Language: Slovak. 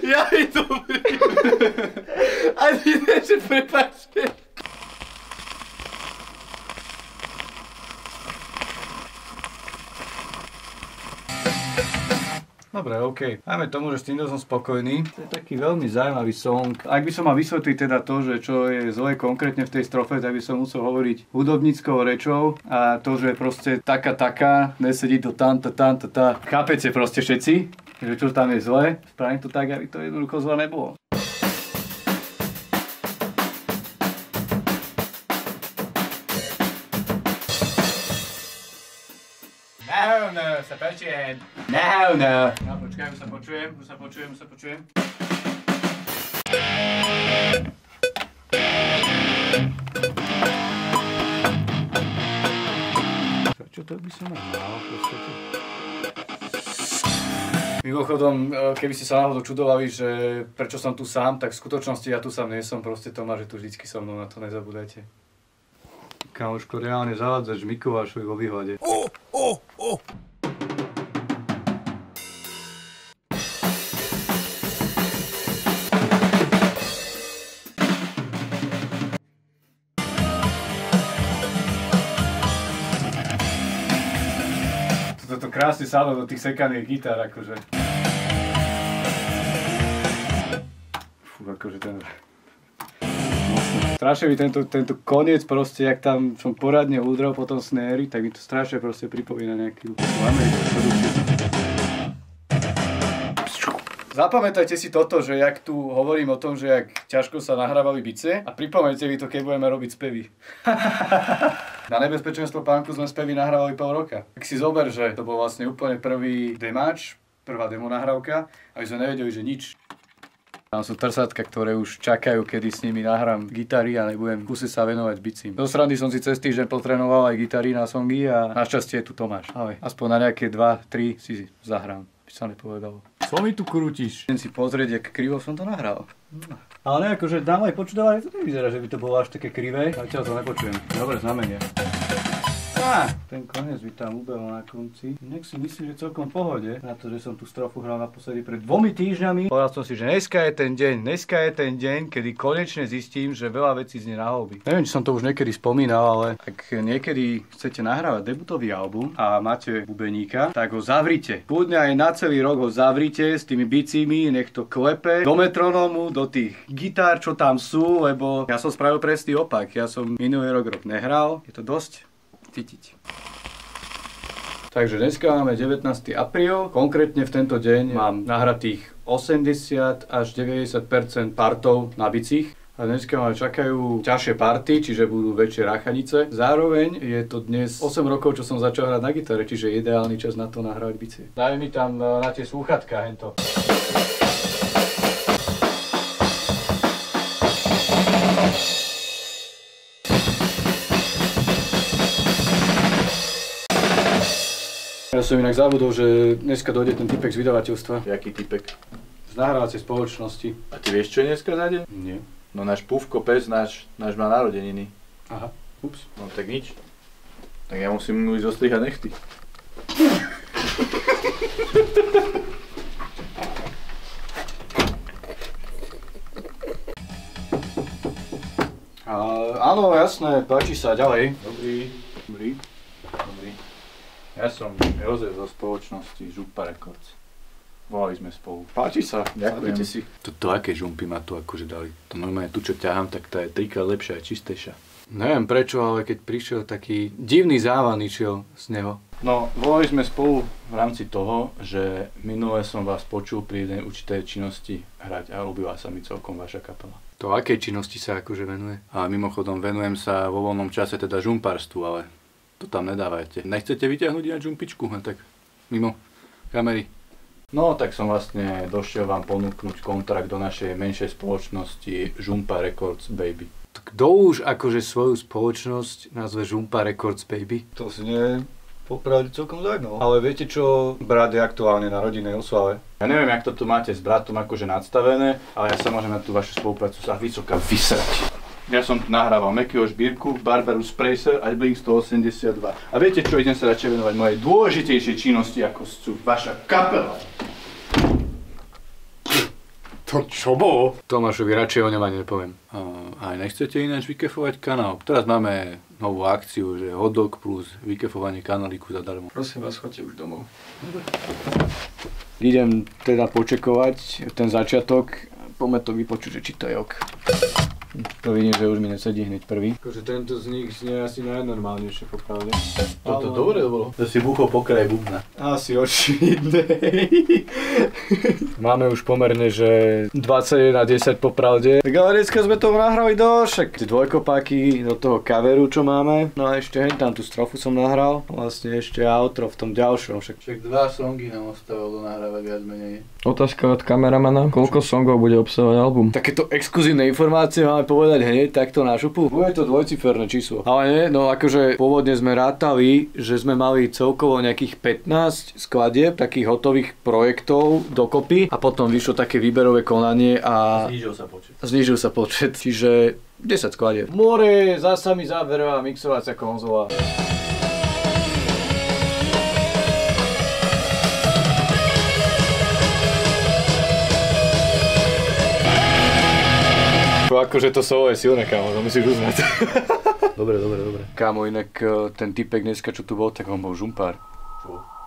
Ja je dobrý. Ani ne, že prepáčte. Dobre, OK. Máme tomu, že s týmto som spokojný. To je taký veľmi zaujímavý song. Ak by som mal vysvetliť teda to, že čo je zle konkrétne v tej strofe, tak by som musel hovoriť hudobníckou rečou a to, že proste taká, nesedí to tá. Chápete proste všetci, že čo tam je zle? Spravím to tak, aby to jednoducho zle nebolo. No, sa počujem. No. No, počkaj, už sa počujem. Čo to by som aj mal v podstate? Mimochodom, keby ste sa náhodou čudovali, že prečo som tu sám, tak v skutočnosti ja tu sám nie som, proste Tomáš je tu vždycky so mnou, na to nezabúdajte. Kamoško, reálne zavádzaš Mikulášovi vo výhľade. Toto krásne sadlo do tých sekaných gitár, akože. Fú, akože ten... Strašne mi tento koniec proste, jak tam som poradne udrel potom snéry, tak mi to strašne proste pripomína nejaký americký produkciu. Zapamätajte si toto, že jak tu hovorím o tom, že jak ťažko sa nahrávali bicie a pripomeňte mi to, keď budeme robiť spevy. Na Nebezpečenstvo pánku sme spevy nahrávali pol roka. Tak si zober, že to bol vlastne úplne prvý demáč, prvá demo nahrávka a my sme nevedeli, že nič. Tam sú trsátka, ktoré už čakajú, kedy s nimi nahrám gitary a nebudem kúsiť sa venovať bicím. Do srandy som si cez týždeň potrénoval aj gitary na songy a našťastie je tu Tomáš. Ale aspoň na nejaké 2-3 si zahrám, by sa nepovedalo. Co mi tu krútiš? Chcem si pozrieť, jak krivo som to nahral. Ale akože dám aj počudovať, to nevyzerá, že by to bolo až také krivé. Zatiaľ to nepočujem. Dobre znamenie. Ten koniec by tam ubehol na konci. Nech si myslím, že celkom v pohode. Na to, že som tú strofu hral naposledy pred 2 týždňami. Povedal som si, že dneska je ten deň, kedy konečne zistím, že veľa vecí znie na houby. Neviem, či som to už niekedy spomínal, ale ak niekedy chcete nahrávať debutový album a máte bubeníka, tak ho zavrite. Kľudne aj na celý rok ho zavrite s tými bicími, nech to klepe do metronómu, do tých gitár, čo tam sú, lebo ja som spravil presný opak. Ja som minulý rok nehral. Je to dosť cítiť. Takže dneska máme 19. apríl, konkrétne v tento deň mám nahratých 80 až 90% partov na bicích a dneska ma čakajú ťažšie party, čiže budú väčšie ráchanice. Zároveň je to dnes 8 rokov, čo som začal hrať na gitare, čiže ideálny čas na to nahrávať bicie. Daj mi tam na tie slúchatka hento. Ja som inak zabudol, že dneska dojde ten typek z vydavateľstva. Jaký typek? Z nahrávacej spoločnosti. A ty vieš, čo je dneska za deň? Nie. No náš Púvko pes, náš má narodeniny. Aha, ups. No tak nič. Tak ja musím mu ísť zostrihať nechty. Áno, jasné, páči sa, ďalej. Dobrý. Ja som Jozef zo spoločnosti Žumpa Records. Volali sme spolu. Páči sa, Ďakujem. si. To aké žumpy ma tu akože dali? To normálne tu, čo ťahám, tak tá je trikrát lepšia a čistejšia. Neviem prečo, ale keď prišiel taký divný závan išiel z neho. No, volali sme spolu v rámci toho, že minule som vás počul pri jednej určitej činnosti hrať a ľúbila sa mi celkom vaša kapela. To akej činnosti sa akože venuje? A mimochodom venujem sa vo voľnom čase teda žumpárstvu, ale to tam nedávajte. Nechcete vyťahnuť ináč žumpičku? Tak mimo kamery. No, tak som vlastne došiel vám ponúknuť kontrakt do našej menšej spoločnosti Žumpa Records Baby. Kto už akože svoju spoločnosť nazve Žumpa Records Baby? To znie popravde celkom zaujímavé. Ale viete čo, brat je aktuálne na rodinnej oslave. Ja neviem, jak to tu máte s bratom akože nadstavené, ale ja sa môžem na tú vašu spoluprácu sa vysoká vysrať. Ja som tu nahrával Mekyho Žbírku, Barbarus Spracer a Blink 182. A viete čo, idem sa radšej venovať mojej dôležitejšej činnosti, ako sú vaša kapela. To čo bolo? Tomášovi radšej o ňom ani nepoviem. Aj nechcete ináč vykefovať kanál? Teraz máme novú akciu, že hotdog plus vykefovanie kanálíku zadarmo. Prosím vás, choďte už domov. Idem teda počekovať ten začiatok. Poďme to vypočuť, že či to je ok. To vidím, že už mi nesedí hneď prvý. Akože tento z nich znie asi najnormálnejšie popravde. Toto dobre bolo. To si buchol po kraji bubna. Asi očividné. Máme už pomerne, že 21:10 popravde. Tak ale dneska sme toho nahrali dosť, však tie dvojkopáky do toho kaveru, čo máme. No a ešte tam tú strofu som nahral. Vlastne ešte outro v tom ďalšom. Však 2 songy nám ostávalo nahrávať viac menej. Otázka od kameramana. Koľko songov bude obsahovať album? Takéto exkluzívne informácie máme povedať hneď takto na šupu. Bude to dvojciferné číslo. Ale nie, no akože pôvodne sme rátali, že sme mali celkovo nejakých 15 skladieb, takých hotových projektov dokopy a potom vyšlo také výberové konanie a znížil sa počet, čiže 10 skladieb. More, zasa mi zaberá mixovacia konzola. Akože to solo je silné, kámo, to musíš uznať. Dobre. Kámo, inak ten typek dneska, čo tu bol, tak on bol žumpár. Čo?